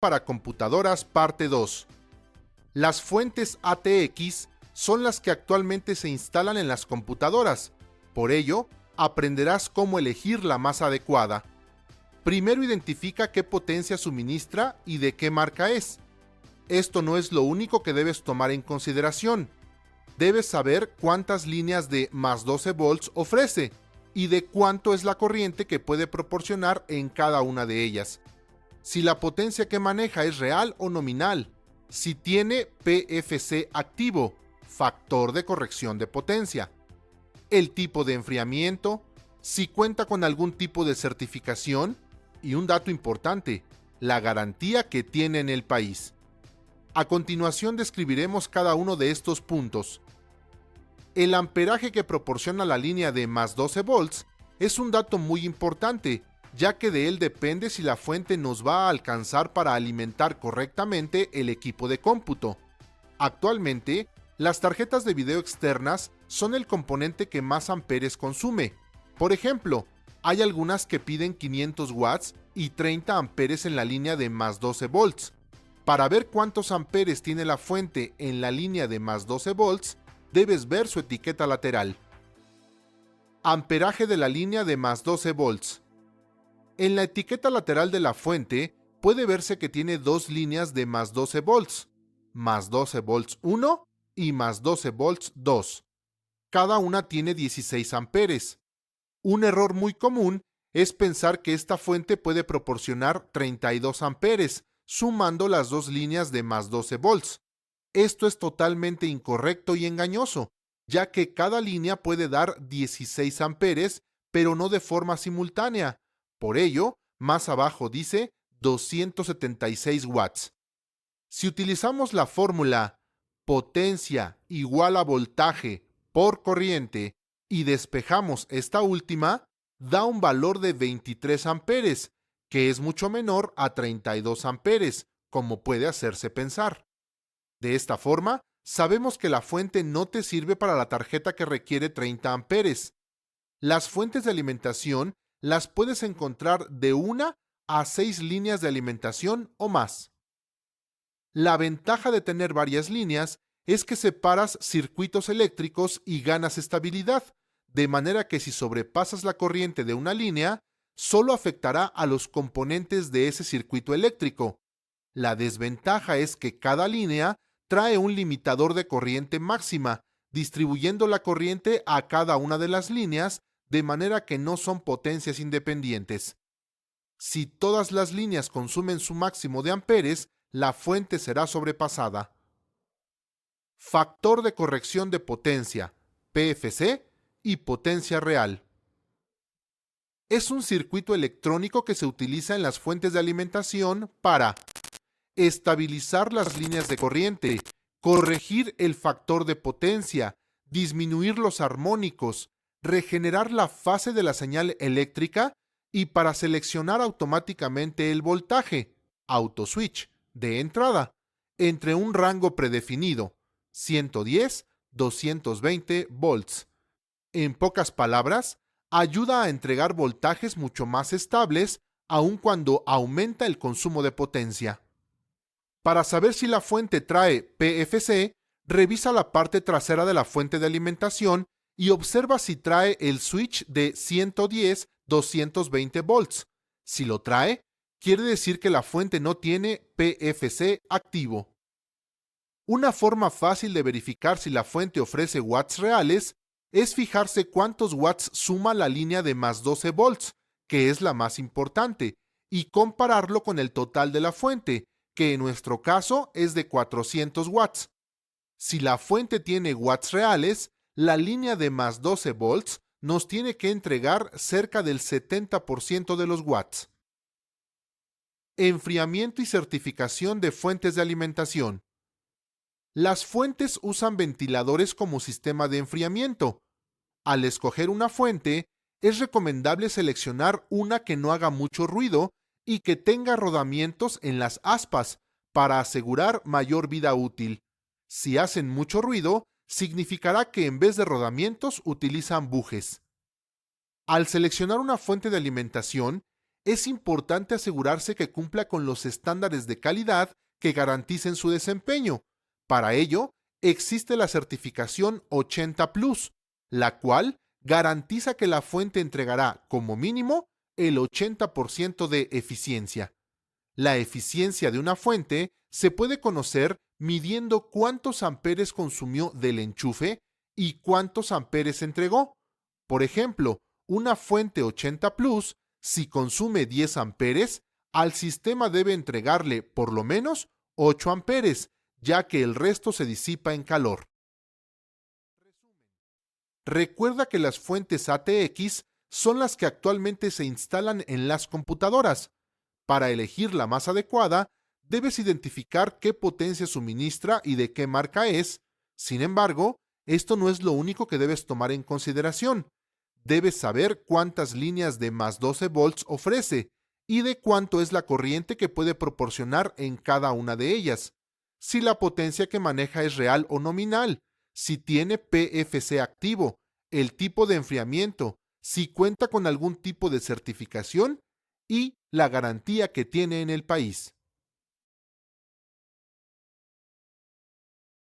para computadoras parte 2. Las fuentes ATX son las que actualmente se instalan en las computadoras, por ello, aprenderás cómo elegir la más adecuada. Primero identifica qué potencia suministra y de qué marca es. Esto no es lo único que debes tomar en consideración. Debes saber cuántas líneas de más 12 volts ofrece y de cuánto es la corriente que puede proporcionar en cada una de ellas. Si la potencia que maneja es real o nominal. Si tiene PFC activo, factor de corrección de potencia. El tipo de enfriamiento, si cuenta con algún tipo de certificación y un dato importante, la garantía que tiene en el país. A continuación describiremos cada uno de estos puntos. El amperaje que proporciona la línea de más 12 volts es un dato muy importante, ya que de él depende si la fuente nos va a alcanzar para alimentar correctamente el equipo de cómputo. Actualmente, las tarjetas de video externas son el componente que más amperes consume. Por ejemplo, hay algunas que piden 500 watts y 30 amperes en la línea de más 12 volts. Para ver cuántos amperes tiene la fuente en la línea de más 12 volts, debes ver su etiqueta lateral. Amperaje de la línea de más 12 volts. En la etiqueta lateral de la fuente puede verse que tiene dos líneas de más 12 volts, más 12 volts 1 y más 12 volts 2. Cada una tiene 16 amperes. Un error muy común es pensar que esta fuente puede proporcionar 32 amperes, sumando las dos líneas de más 12 volts. Esto es totalmente incorrecto y engañoso, ya que cada línea puede dar 16 amperes, pero no de forma simultánea. Por ello, más abajo dice 276 watts. Si utilizamos la fórmula potencia igual a voltaje por corriente y despejamos esta última, da un valor de 23 amperes, que es mucho menor a 32 amperes, como puede hacerse pensar. De esta forma, sabemos que la fuente no te sirve para la tarjeta que requiere 30 amperes. Las fuentes de alimentación las puedes encontrar de 1 a 6 líneas de alimentación o más. La ventaja de tener varias líneas es que separas circuitos eléctricos y ganas estabilidad, de manera que si sobrepasas la corriente de una línea, solo afectará a los componentes de ese circuito eléctrico. La desventaja es que cada línea trae un limitador de corriente máxima, distribuyendo la corriente a cada una de las líneas, de manera que no son potencias independientes. Si todas las líneas consumen su máximo de amperes, la fuente será sobrepasada. Factor de corrección de potencia, PFC, y potencia real. Es un circuito electrónico que se utiliza en las fuentes de alimentación para estabilizar las líneas de corriente, corregir el factor de potencia, disminuir los armónicos, regenerar la fase de la señal eléctrica y para seleccionar automáticamente el voltaje, autoswitch, de entrada, entre un rango predefinido, 110-220 volts. En pocas palabras, ayuda a entregar voltajes mucho más estables, aun cuando aumenta el consumo de potencia. Para saber si la fuente trae PFC, revisa la parte trasera de la fuente de alimentación y observa si trae el switch de 110-220 volts. Si lo trae, quiere decir que la fuente no tiene PFC activo. Una forma fácil de verificar si la fuente ofrece watts reales es fijarse cuántos watts suma la línea de más 12 volts, que es la más importante, y compararlo con el total de la fuente, que en nuestro caso es de 400 watts. Si la fuente tiene watts reales, la línea de más 12 volts nos tiene que entregar cerca del 70% de los watts. Enfriamiento y certificación de fuentes de alimentación. Las fuentes usan ventiladores como sistema de enfriamiento. Al escoger una fuente, es recomendable seleccionar una que no haga mucho ruido y que tenga rodamientos en las aspas para asegurar mayor vida útil. Si hacen mucho ruido, significará que en vez de rodamientos utilizan bujes. Al seleccionar una fuente de alimentación, es importante asegurarse que cumpla con los estándares de calidad que garanticen su desempeño. Para ello, existe la certificación 80 Plus, la cual garantiza que la fuente entregará, como mínimo, el 80% de eficiencia. La eficiencia de una fuente se puede conocer midiendo cuántos amperes consumió del enchufe y cuántos amperes entregó. Por ejemplo, una fuente 80 Plus, si consume 10 amperes, al sistema debe entregarle por lo menos 8 amperes, ya que el resto se disipa en calor. Recuerda que las fuentes ATX son las que actualmente se instalan en las computadoras. Para elegir la más adecuada, debes identificar qué potencia suministra y de qué marca es. Sin embargo, esto no es lo único que debes tomar en consideración. Debes saber cuántas líneas de más 12 volts ofrece y de cuánto es la corriente que puede proporcionar en cada una de ellas. Si la potencia que maneja es real o nominal, si tiene PFC activo, el tipo de enfriamiento, si cuenta con algún tipo de certificación y la garantía que tiene en el país.